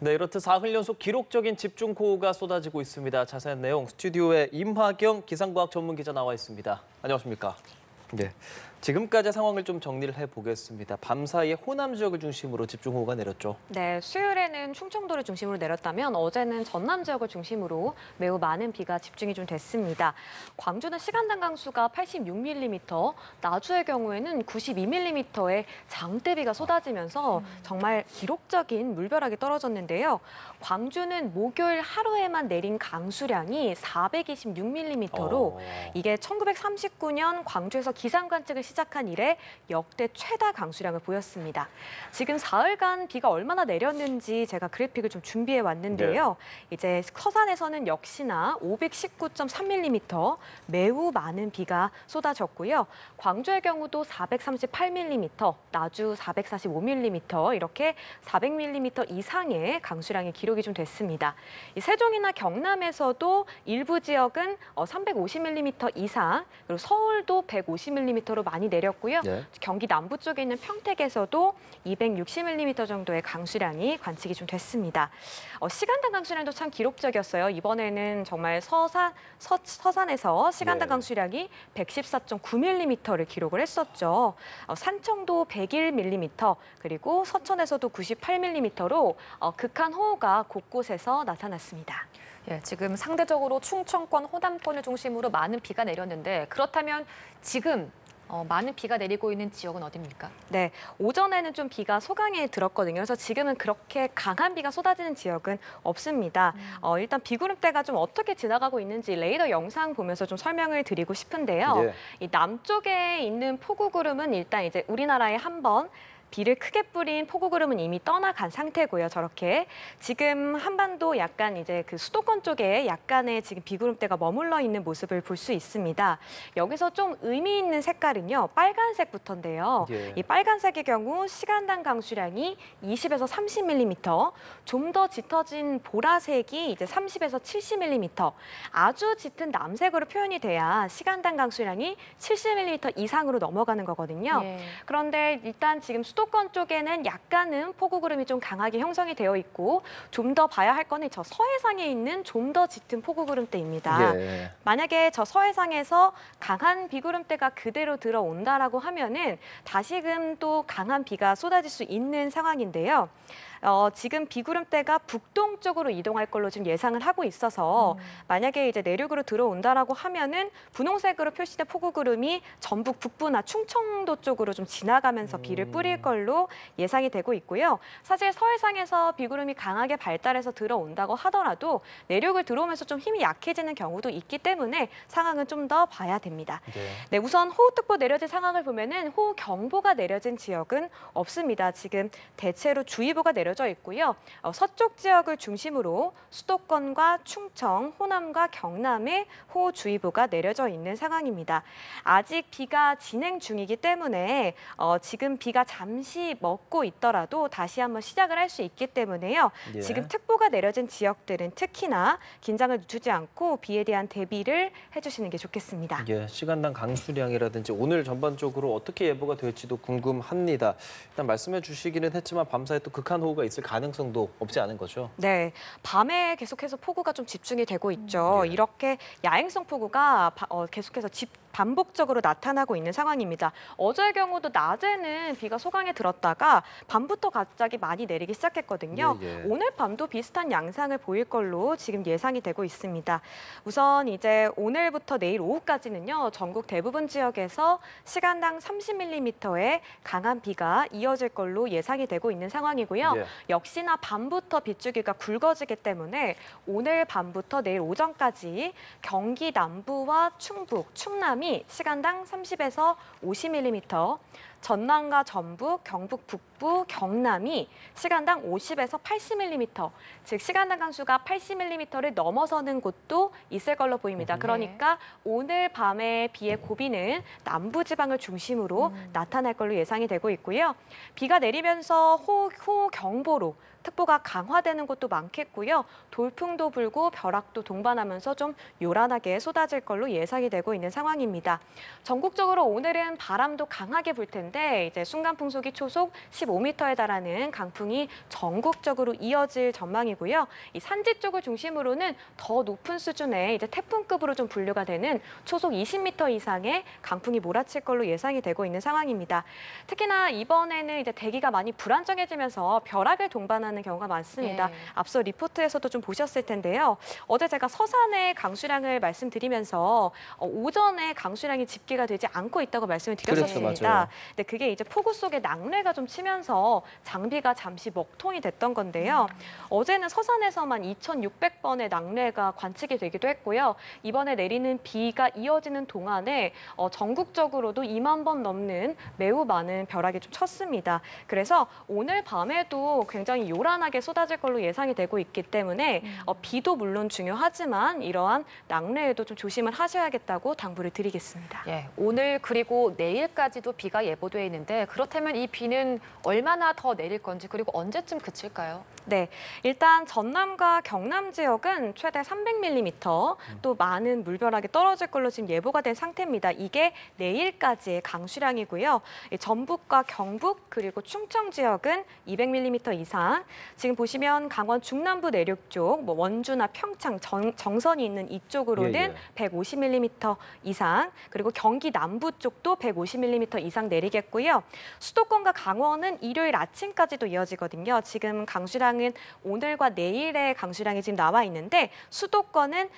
네, 이렇듯 사흘 연속 기록적인 집중호우가 쏟아지고 있습니다. 자세한 내용 스튜디오에 임화경 기상과학 전문 기자 나와 있습니다. 안녕하십니까? 네, 지금까지 상황을 좀 정리를 해보겠습니다. 밤 사이에 호남 지역을 중심으로 집중호우가 내렸죠. 네, 수요일에는 충청도를 중심으로 내렸다면 어제는 전남 지역을 중심으로 매우 많은 비가 집중이 좀 됐습니다. 광주는 시간당 강수가 86mm, 나주의 경우에는 92mm의 장대비가 쏟아지면서 정말 기록적인 물벼락이 떨어졌는데요. 광주는 목요일 하루에만 내린 강수량이 426mm로 이게 1939년 광주에서 기상 관측을 시작한 이래 역대 최다 강수량을 보였습니다. 지금 사흘간 비가 얼마나 내렸는지 제가 그래픽을 좀 준비해 왔는데요. 이제 서산에서는 역시나 519.3mm, 매우 많은 비가 쏟아졌고요. 광주의 경우도 438mm, 나주 445mm 이렇게 400mm 이상의 강수량이 기록이 좀 됐습니다. 이 세종이나 경남에서도 일부 지역은 350mm 이상, 그리고 서울도 150mm로 많이 내렸고요. 경기 남부 쪽에 있는 평택에서도 260mm 정도의 강수량이 관측이 좀 됐습니다. 시간당 강수량도 참 기록적이었어요. 이번에는 정말 서산에서 시간당 강수량이 114.9mm를 기록을 했었죠. 산청도 101mm, 그리고 서천에서도 98mm로 극한 호우가 곳곳에서 나타났습니다. 예, 지금 상대적으로 충청권, 호남권을 중심으로 많은 비가 내렸는데 그렇다면 지금 많은 비가 내리고 있는 지역은 어디입니까? 네, 오전에는 좀 비가 소강에 들었거든요. 그래서 지금은 그렇게 강한 비가 쏟아지는 지역은 없습니다. 일단 비구름대가 좀 어떻게 지나가고 있는지 레이더 영상 보면서 좀 설명을 드리고 싶은데요. 이 남쪽에 있는 폭우구름은 일단 이제 우리나라에 한번 비를 크게 뿌린 폭우구름은 이미 떠나간 상태고요. 저렇게 지금 한반도 약간 이제 그 수도권 쪽에 약간의 지금 비구름대가 머물러 있는 모습을 볼 수 있습니다. 여기서 좀 의미 있는 색깔은요, 빨간색부터인데요. 이 빨간색의 경우 시간당 강수량이 20에서 30mm, 좀 더 짙어진 보라색이 이제 30에서 70mm, 아주 짙은 남색으로 표현이 돼야 시간당 강수량이 70mm 이상으로 넘어가는 거거든요. 그런데 일단 지금 수도권 쪽에는 약간은 폭우구름이 좀 강하게 형성이 되어 있고 좀 더 봐야 할 거는 저 서해상에 있는 좀 더 짙은 폭우구름대입니다. 만약에 저 서해상에서 강한 비구름대가 그대로 들어온다라고 하면은 다시금 또 강한 비가 쏟아질 수 있는 상황인데요. 지금 비구름대가 북동쪽으로 이동할 걸로 지금 예상을 하고 있어서 만약에 이제 내륙으로 들어온다라고 하면은 분홍색으로 표시된 폭우구름이 전북 북부나 충청도 쪽으로 좀 지나가면서 비를 뿌릴 걸로 예상이 되고 있고요. 사실 서해상에서 비구름이 강하게 발달해서 들어온다고 하더라도 내륙을 들어오면서 좀 힘이 약해지는 경우도 있기 때문에 상황은 좀 더 봐야 됩니다. 네, 우선 호우특보 내려진 상황을 보면은 호우경보가 내려진 지역은 없습니다. 지금 대체로 주의보가 내려져 있고요. 서쪽 지역을 중심으로 수도권과 충청, 호남과 경남에 호우주의보가 내려져 있는 상황입니다. 아직 비가 진행 중이기 때문에 지금 비가 잠시 멎고 있더라도 다시 한번 시작을 할 수 있기 때문에요. 지금 특보가 내려진 지역들은 특히나 긴장을 늦추지 않고 비에 대한 대비를 해주시는 게 좋겠습니다. 시간당 강수량이라든지 오늘 전반적으로 어떻게 예보가 될지도 궁금합니다. 일단 말씀해 주시기는 했지만 밤사이 또 극한 호우가 있을 가능성도 없지 않은 거죠? 네, 밤에 계속해서 폭우가 좀 집중이 되고 있죠. 이렇게 야행성 폭우가 계속해서 반복적으로 나타나고 있는 상황입니다. 어제의 경우도 낮에는 비가 소강에 들었다가 밤부터 갑자기 많이 내리기 시작했거든요. 오늘 밤도 비슷한 양상을 보일 걸로 지금 예상이 되고 있습니다. 우선 이제 오늘부터 내일 오후까지는요, 전국 대부분 지역에서 시간당 30mm의 강한 비가 이어질 걸로 예상이 되고 있는 상황이고요. 역시나 밤부터 빗줄기가 굵어지기 때문에 오늘 밤부터 내일 오전까지 경기 남부와 충북, 충남이 시간당 30에서 50mm, 전남과 전북, 경북 북부, 경남이 시간당 50에서 80mm, 즉 시간당 강수가 80mm를 넘어서는 곳도 있을 걸로 보입니다. 그러니까 오늘 밤의 비의 고비는 남부지방을 중심으로 나타날 걸로 예상이 되고 있고요. 비가 내리면서 호우경보로 특보가 강화되는 곳도 많겠고요. 돌풍도 불고 벼락도 동반하면서 좀 요란하게 쏟아질 걸로 예상이 되고 있는 상황입니다. 전국적으로 오늘은 바람도 강하게 불 텐데 있는데 이제 순간 풍속이 초속 15m에 달하는 강풍이 전국적으로 이어질 전망이고요. 이 산지 쪽을 중심으로는 더 높은 수준의 이제 태풍급으로 좀 분류가 되는 초속 20m 이상의 강풍이 몰아칠 걸로 예상이 되고 있는 상황입니다. 특히나 이번에는 이제 대기가 많이 불안정해지면서 벼락을 동반하는 경우가 많습니다. 예. 앞서 리포트에서도 좀 보셨을 텐데요. 어제 제가 서산의 강수량을 말씀드리면서 오전에 강수량이 집계가 되지 않고 있다고 말씀을 드렸었습니다. 그렇죠, 맞아요. 근데 그게 이제 폭우 속에 낙뢰가 좀 치면서 장비가 잠시 먹통이 됐던 건데요. 어제는 서산에서만 2,600번의 낙뢰가 관측이 되기도 했고요. 이번에 내리는 비가 이어지는 동안에 전국적으로도 2만 번 넘는 매우 많은 벼락이 좀 쳤습니다. 그래서 오늘 밤에도 굉장히 요란하게 쏟아질 걸로 예상이 되고 있기 때문에 비도 물론 중요하지만 이러한 낙뢰에도 좀 조심을 하셔야겠다고 당부를 드리겠습니다. 예, 오늘 그리고 내일까지도 비가 예보돼 있는데 그렇다면 이 비는 얼마나 더 내릴 건지 그리고 언제쯤 그칠까요? 네, 일단 전남과 경남 지역은 최대 300mm 또 많은 물벼락이 떨어질 걸로 지금 예보가 된 상태입니다. 이게 내일까지의 강수량이고요. 전북과 경북 그리고 충청 지역은 200mm 이상. 지금 보시면 강원 중남부 내륙 쪽, 뭐 원주나 평창, 정선이 있는 이쪽으로는 150mm 이상. 그리고 경기 남부 쪽도 150mm 이상 내리겠고요. 수도권과 강원은 일요일 아침까지도 이어지거든요. 지금 강수량은 오늘과 내일의 강수량이 지금 나와 있는데 수도권은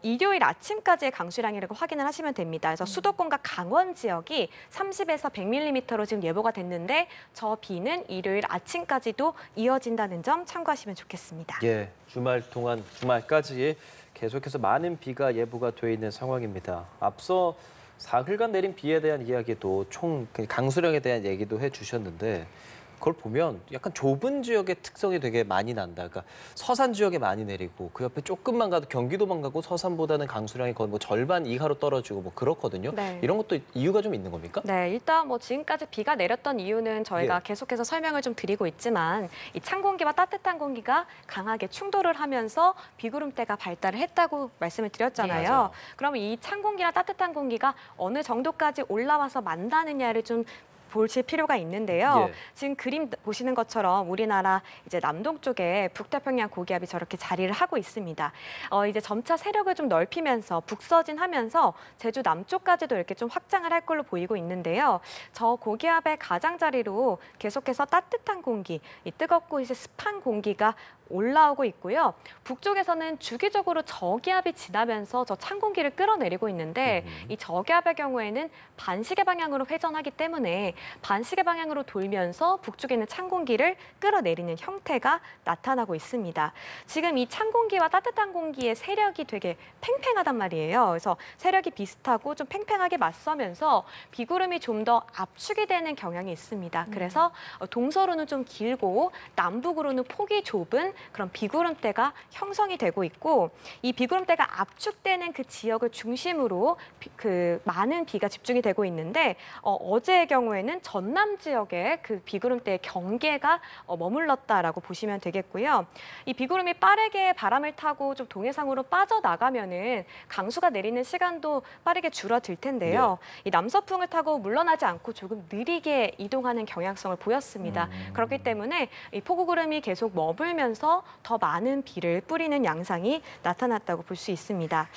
일요일 아침까지의 강수량이라고 확인을 하시면 됩니다. 그래서 수도권과 강원 지역이 30에서 100mm로 지금 예보가 됐는데 저 비는 일요일 아침까지도 이어진다는 점 참고하시면 좋겠습니다. 예, 주말 동안 주말까지 계속해서 많은 비가 예보가 돼 있는 상황입니다. 앞서 사흘간 내린 비에 대한 이야기도 총 강수량에 대한 얘기도 해주셨는데 그걸 보면 약간 좁은 지역의 특성이 되게 많이 난다. 그러니까 서산 지역에 많이 내리고 그 옆에 조금만 가도 경기도만 가고 서산보다는 강수량이 거의 뭐 절반 이하로 떨어지고 뭐 그렇거든요. 네. 이런 것도 이유가 좀 있는 겁니까? 네, 일단 뭐 지금까지 비가 내렸던 이유는 저희가 계속해서 설명을 좀 드리고 있지만 이 찬 공기와 따뜻한 공기가 강하게 충돌을 하면서 비구름대가 발달을 했다고 말씀을 드렸잖아요. 맞아요. 그럼 이 찬 공기나 따뜻한 공기가 어느 정도까지 올라와서 만나느냐를 좀 보실 필요가 있는데요. 예. 지금 그림 보시는 것처럼 우리나라 이제 남동 쪽에 북태평양 고기압이 저렇게 자리를 하고 있습니다. 이제 점차 세력을 좀 넓히면서 북서진하면서 제주 남쪽까지도 이렇게 좀 확장을 할 걸로 보이고 있는데요. 저 고기압의 가장자리로 계속해서 따뜻한 공기, 이 뜨겁고 이제 습한 공기가 올라오고 있고요. 북쪽에서는 주기적으로 저기압이 지나면서 저 찬 공기를 끌어내리고 있는데 이 저기압의 경우에는 반시계 방향으로 회전하기 때문에 반시계 방향으로 돌면서 북쪽에 있는 찬 공기를 끌어내리는 형태가 나타나고 있습니다. 지금 이 찬 공기와 따뜻한 공기의 세력이 되게 팽팽하단 말이에요. 그래서 세력이 비슷하고 좀 팽팽하게 맞서면서 비구름이 좀 더 압축이 되는 경향이 있습니다. 그래서 동서로는 좀 길고 남북으로는 폭이 좁은 그런 비구름대가 형성이 되고 있고 이 비구름대가 압축되는 그 지역을 중심으로 많은 비가 집중이 되고 있는데 어제의 경우에는 전남 지역에 그 비구름대의 경계가 머물렀다라고 보시면 되겠고요. 이 비구름이 빠르게 바람을 타고 좀 동해상으로 빠져나가면은 강수가 내리는 시간도 빠르게 줄어들 텐데요. 이 남서풍을 타고 물러나지 않고 조금 느리게 이동하는 경향성을 보였습니다. 그렇기 때문에 이 폭우구름이 계속 머물면서 더 많은 비를 뿌리는 양상이 나타났다고 볼 수 있습니다.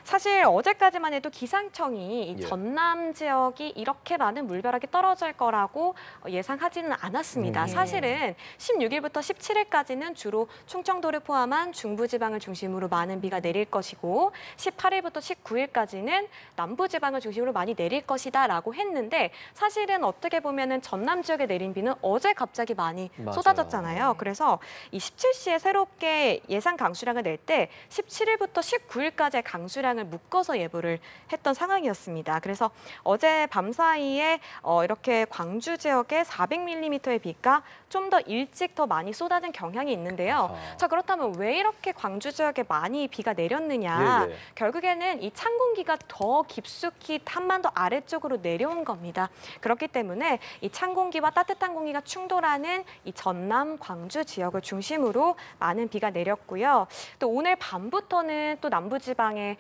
사실 어제까지만 해도 기상청이 이 전남 지역이 이렇게 많은 물벼락이 떨어질 거라고 예상하지는 않았습니다. 사실은 16일부터 17일까지는 주로 충청도를 포함한 중부지방을 중심으로 많은 비가 내릴 것이고 18일부터 19일까지는 남부지방을 중심으로 많이 내릴 것이다라고 했는데 사실은 어떻게 보면은 전남 지역에 내린 비는 어제 갑자기 많이 쏟아졌잖아요. 그래서 이 17시에 새롭게 예상 강수량을 낼 때 17일부터 19일까지의 강수량을 묶어서 예보를 했던 상황이었습니다. 그래서 어제 밤 사이에 이렇게 광주 지역에 400mm의 비가 좀 더 일찍 더 많이 쏟아진 경향이 있는데요. 자, 그렇다면 왜 이렇게 광주 지역에 많이 비가 내렸느냐? 결국에는 이 찬 공기가 더 깊숙이 한반도 아래쪽으로 내려온 겁니다. 그렇기 때문에 이 찬 공기와 따뜻한 공기가 충돌하는 이 전남, 광주 지역을 중심으로 많은 비가 내렸고요. 또 오늘 밤부터는 또 남부지방에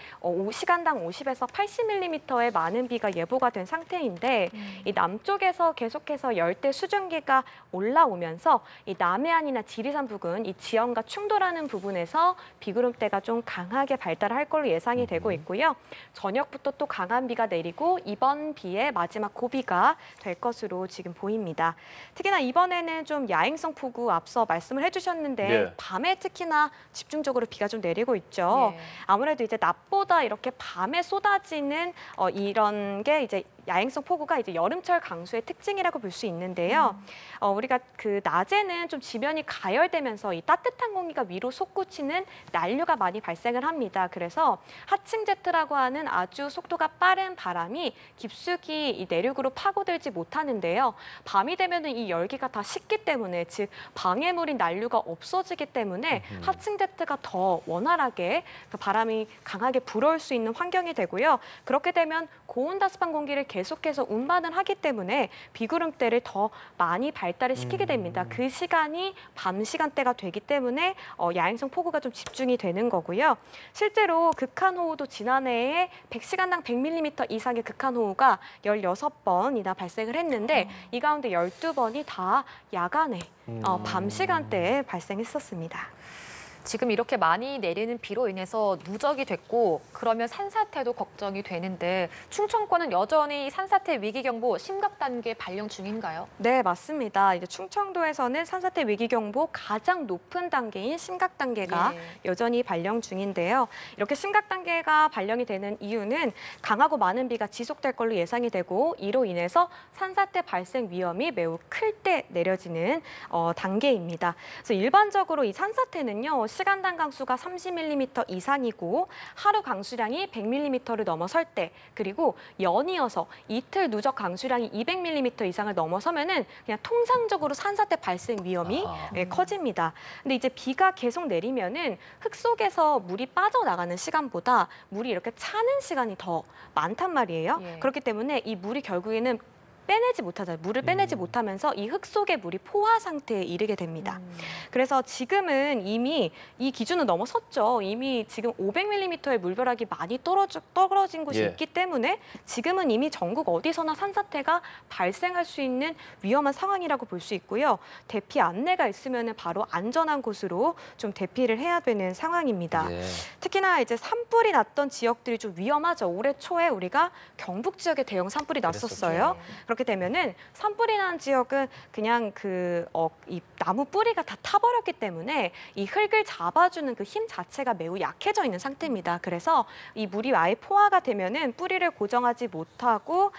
시간당 50에서 80mm의 많은 비가 예보가 된 상태인데 이 남쪽에서 계속해서 열대 수증기가 올라오면서 이 남해안이나 지리산 부근, 이 지형과 충돌하는 부분에서 비구름대가 좀 강하게 발달할 걸로 예상이 되고 있고요. 저녁부터 또 강한 비가 내리고 이번 비의 마지막 고비가 될 것으로 지금 보입니다. 특히나 이번에는 좀 야행성 폭우 앞서 말씀을 해주셨는데 네. 밤에 특히나 집중적으로 비가 좀 내리고 있죠. 예. 아무래도 이제 낮보다 이렇게 밤에 쏟아지는 이런 게 이제 야행성 폭우가 이제 여름철 강수의 특징이라고 볼 수 있는데요. 우리가 그 낮에는 좀 지면이 가열되면서 이 따뜻한 공기가 위로 솟구치는 난류가 많이 발생을 합니다. 그래서 하층 제트라고 하는 아주 속도가 빠른 바람이 깊숙이 이 내륙으로 파고들지 못하는데요. 밤이 되면은 이 열기가 다 식기 때문에, 즉 방해물인 난류가 없어지기 때문에 하층 제트가 더 원활하게 그 바람이 강하게 불어올 수 있는 환경이 되고요. 그렇게 되면 고온다습한 공기를 계속해서 운반을 하기 때문에 비구름대를 더 많이 발달을 시키게 됩니다. 그 시간이 밤 시간대가 되기 때문에 야행성 폭우가 좀 집중이 되는 거고요. 실제로 극한호우도 지난해에 100시간당 100mm 이상의 극한호우가 16번이나 발생을 했는데 이 가운데 12번이 다 야간에 밤 시간대에 발생했었습니다. 지금 이렇게 많이 내리는 비로 인해서 누적이 됐고 그러면 산사태도 걱정이 되는데 충청권은 여전히 산사태 위기경보 심각 단계 발령 중인가요? 네, 맞습니다. 이제 충청도에서는 산사태 위기경보 가장 높은 단계인 심각 단계가 여전히 발령 중인데요. 이렇게 심각 단계가 발령이 되는 이유는 강하고 많은 비가 지속될 걸로 예상이 되고 이로 인해서 산사태 발생 위험이 매우 클 때 내려지는 단계입니다. 그래서 일반적으로 이 산사태는요. 시간당 강수가 30mm 이상이고 하루 강수량이 100mm를 넘어설 때, 그리고 연이어서 이틀 누적 강수량이 200mm 이상을 넘어서면은 그냥 통상적으로 산사태 발생 위험이 커집니다. 근데 이제 비가 계속 내리면은 흙 속에서 물이 빠져나가는 시간보다 물이 이렇게 차는 시간이 더 많단 말이에요. 그렇기 때문에 이 물이 결국에는 물을 빼내지 못하면서 이 흙 속의 물이 포화 상태에 이르게 됩니다. 그래서 지금은 이미 이 기준은 넘어섰죠. 이미 지금 500mm의 물벼락이 많이 떨어진 곳이 있기 때문에 지금은 이미 전국 어디서나 산사태가 발생할 수 있는 위험한 상황이라고 볼 수 있고요. 대피 안내가 있으면 바로 안전한 곳으로 좀 대피를 해야 되는 상황입니다. 특히나 이제 산불이 났던 지역들이 좀 위험하죠. 올해 초에 우리가 경북 지역에 대형 산불이 났었어요. 그렇게 되면은 산불이 난 지역은 그냥 이 나무 뿌리가 다 타버렸기 때문에 이 흙을 잡아주는 그 힘 자체가 매우 약해져 있는 상태입니다. 그래서 이 물이 아예 포화가 되면은 뿌리를 고정하지 못하고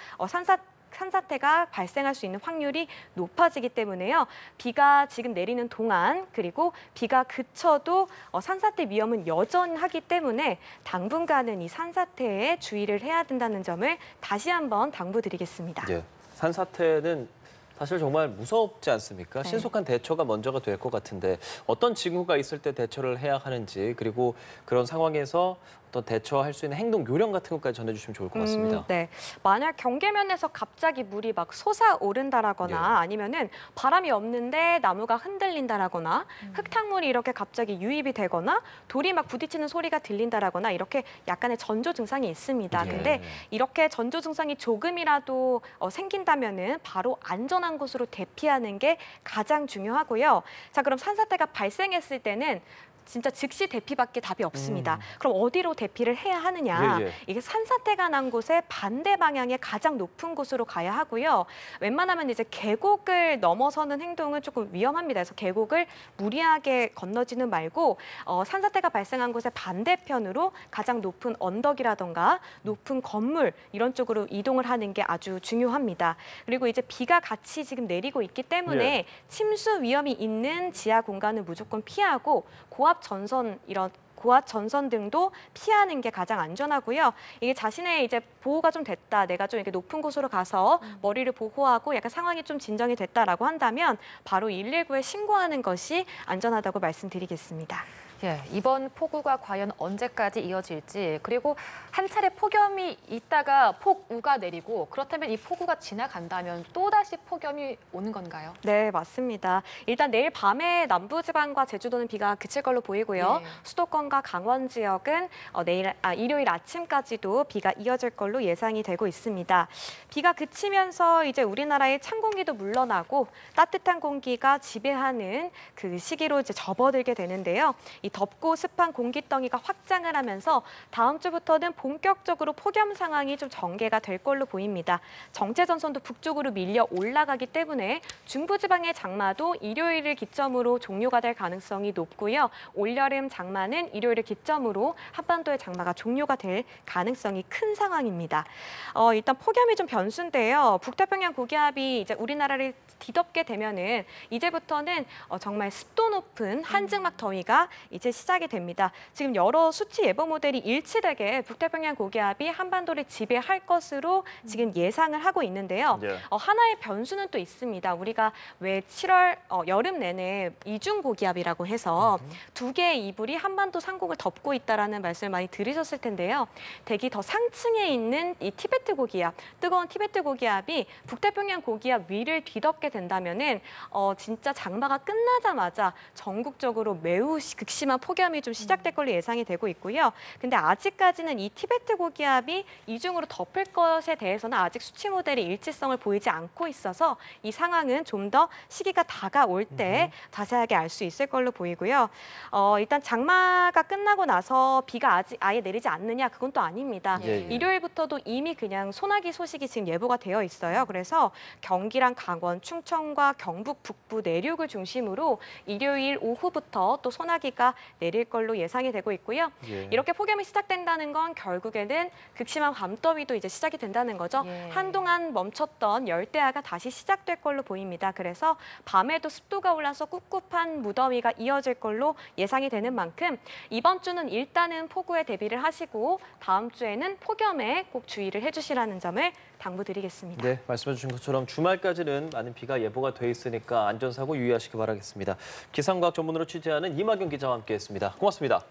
산사태가 발생할 수 있는 확률이 높아지기 때문에요. 비가 지금 내리는 동안 그리고 비가 그쳐도 산사태 위험은 여전하기 때문에 당분간은 이 산사태에 주의를 해야 된다는 점을 다시 한번 당부드리겠습니다. 산사태는 사실 정말 무섭지 않습니까? 신속한 대처가 먼저가 될 것 같은데 어떤 징후가 있을 때 대처를 해야 하는지, 그리고 그런 상황에서 어떤 대처할 수 있는 행동 요령 같은 것까지 전해주시면 좋을 것 같습니다. 네, 만약 경계면에서 갑자기 물이 막 솟아오른다라거나 아니면은 바람이 없는데 나무가 흔들린다라거나 흙탕물이 이렇게 갑자기 유입이 되거나 돌이 막 부딪히는 소리가 들린다라거나 이렇게 약간의 전조 증상이 있습니다. 근데 이렇게 전조 증상이 조금이라도 생긴다면은 바로 안전한 곳으로 대피하는 게 가장 중요하고요. 자, 그럼 산사태가 발생했을 때는 진짜 즉시 대피밖에 답이 없습니다. 그럼 어디로 대피를 해야 하느냐? 이게 산사태가 난 곳의 반대 방향의 가장 높은 곳으로 가야 하고요. 웬만하면 이제 계곡을 넘어서는 행동은 조금 위험합니다. 그래서 계곡을 무리하게 건너지는 말고 산사태가 발생한 곳의 반대편으로 가장 높은 언덕이라던가 높은 건물 이런 쪽으로 이동을 하는 게 아주 중요합니다. 그리고 이제 비가 같이 지금 내리고 있기 때문에 침수 위험이 있는 지하 공간을 무조건 피하고 고압 전선 등도 피하는 게 가장 안전하고요. 이게 자신의 이제 보호가 좀 됐다, 내가 좀 이렇게 높은 곳으로 가서 머리를 보호하고 약간 상황이 좀 진정이 됐다라고 한다면 바로 119에 신고하는 것이 안전하다고 말씀드리겠습니다. 예, 이번 폭우가 과연 언제까지 이어질지, 그리고 한 차례 폭염이 있다가 폭우가 내리고, 그렇다면 이 폭우가 지나간다면 또다시 폭염이 오는 건가요? 네, 맞습니다. 일단 내일 밤에 남부지방과 제주도는 비가 그칠 걸로 보이고요. 네. 수도권과 강원 지역은 일요일 아침까지도 비가 이어질 걸로 예상이 되고 있습니다. 비가 그치면서 이제 우리나라의 찬 공기도 물러나고 따뜻한 공기가 지배하는 그 시기로 이제 접어들게 되는데요. 이 덥고 습한 공기덩이가 확장을 하면서 다음 주부터는 본격적으로 폭염 상황이 좀 전개가 될 걸로 보입니다. 정체 전선도 북쪽으로 밀려 올라가기 때문에 중부지방의 장마도 일요일을 기점으로 종료가 될 가능성이 높고요. 올여름 장마는 일요일을 기점으로 한반도의 장마가 종료가 될 가능성이 큰 상황입니다. 일단 폭염이 좀 변수인데요. 북태평양 고기압이 이제 우리나라를 뒤덮게 되면은 이제부터는 정말 습도 높은 한증막 더위가 이제 시작이 됩니다. 지금 여러 수치 예보 모델이 일치되게 북태평양 고기압이 한반도를 지배할 것으로 지금 예상을 하고 있는데요. 예. 하나의 변수는 또 있습니다. 우리가 왜 7월 여름 내내 이중 고기압이라고 해서 두 개의 이불이 한반도 상공을 덮고 있다라는 말씀을 많이 들으셨을 텐데요. 대기 더 상층에 있는 이 티베트 고기압, 뜨거운 티베트 고기압이 북태평양 고기압 위를 뒤덮게 된다면은 진짜 장마가 끝나자마자 전국적으로 매우 극심한 폭염이 좀 시작될 걸로 예상이 되고 있고요. 근데 아직까지는 이 티베트 고기압이 이중으로 덮을 것에 대해서는 아직 수치 모델이 일치성을 보이지 않고 있어서 이 상황은 좀 더 시기가 다가올 때 자세하게 알 수 있을 걸로 보이고요. 일단 장마가 끝나고 나서 비가 아직 아예 내리지 않느냐, 그건 또 아닙니다. 예, 예. 일요일부터도 이미 그냥 소나기 소식이 지금 예보가 되어 있어요. 그래서 경기랑 강원, 충청과 경북 북부 내륙을 중심으로 일요일 오후부터 또 소나기가 내릴 걸로 예상이 되고 있고요. 예. 이렇게 폭염이 시작된다는 건 결국에는 극심한 밤더위도 이제 시작이 된다는 거죠. 예. 한동안 멈췄던 열대야가 다시 시작될 걸로 보입니다. 그래서 밤에도 습도가 올라서 꿉꿉한 무더위가 이어질 걸로 예상이 되는 만큼 이번 주는 일단은 폭우에 대비를 하시고 다음 주에는 폭염에 꼭 주의를 해주시라는 점을 당부드리겠습니다. 네, 말씀해 주신 것처럼 주말까지는 많은 비가 예보가 돼 있으니까 안전사고 유의하시기 바라겠습니다. 기상과학 전문으로 취재하는 이마경 기자와 함께했습니다. 고맙습니다.